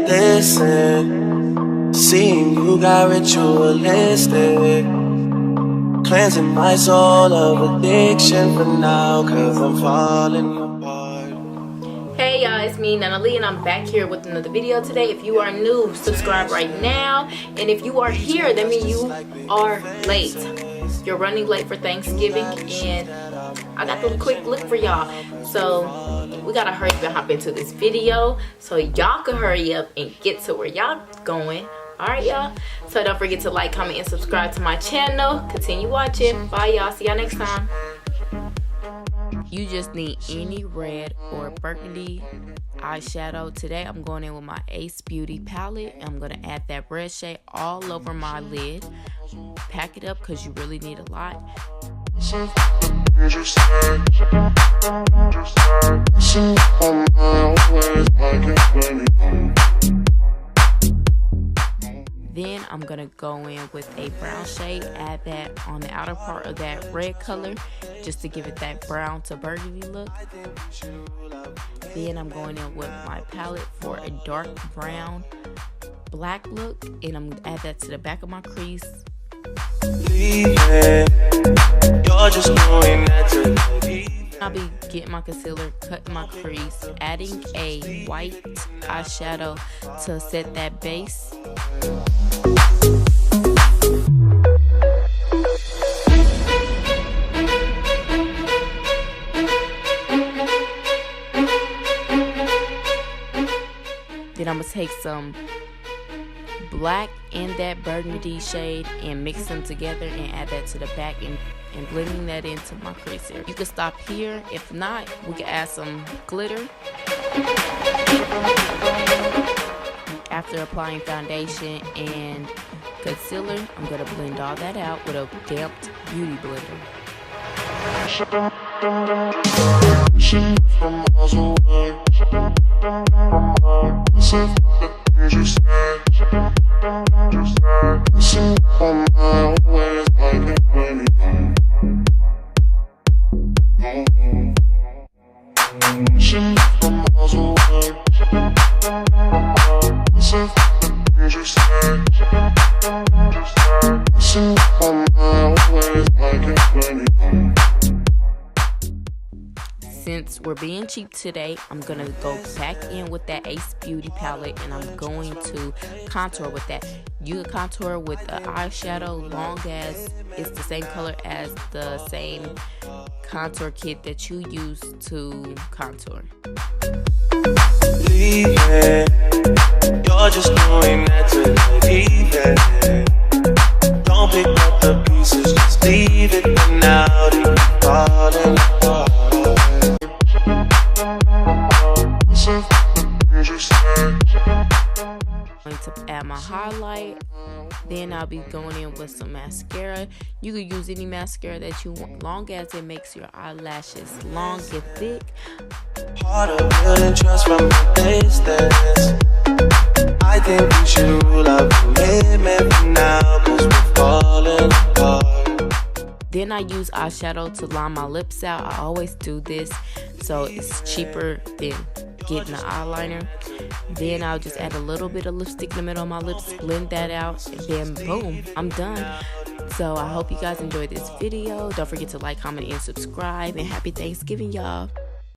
Listen, seeing you got ritualistic, cleansing my soul of addiction for now, cause I'm falling apart. Hey y'all, it's me Nana Lee, and I'm back here with another video today. If you are new, subscribe right now, and if you are here, that means you are late. You're running late for Thanksgiving, and I got a quick look for y'all. So we gotta hurry up and hop into this video so y'all can hurry up and get to where y'all going. Alright y'all, so don't forget to like, comment, and subscribe to my channel. Continue watching. Bye y'all, see y'all next time. You just need any red or burgundy eyeshadow. Today I'm going in with my Ace Beauty palette, and I'm going to add that red shade all over my lid. Pack it up because you really need a lot. Then I'm gonna go in with a brown shade, add that on the outer part of that red color just to give it that brown to burgundy look. Then I'm going in with my palette for a dark brown black look, and I'm gonna add that to the back of my crease. I'll be getting my concealer, cutting my crease, adding a white eyeshadow to set that base. Then I'm gonna take some black and that burgundy shade and mix them together and add that to the back and blending that into my crease area. You can stop here. If not, we can add some glitter. After applying foundation and concealer, I'm gonna blend all that out with a damped beauty blender. Since we're being cheap today, I'm gonna go back in with that Ace Beauty palette, and I'm going to contour with that. You can contour with an eyeshadow long as it's the same color as the same contour kit that you use to contour. Leave it. You're just doing that to leave it. Don't pick up the pieces, just leave it for now. You're falling apart. I'm going to add my highlight. Then I'll be going in with some mascara. You can use any mascara that you want, long as it makes your eyelashes long and thick. Part of building trust from the distance. I think we should rule out commitment for now, cause we're falling apart. Then I use eyeshadow to line my lips out. I always do this, so it's cheaper than getting an eyeliner. Then I'll just add a little bit of lipstick in the middle of my lips, blend that out, and then boom, I'm done. So I hope you guys enjoyed this video. Don't forget to like, comment, and subscribe, and happy Thanksgiving, y'all.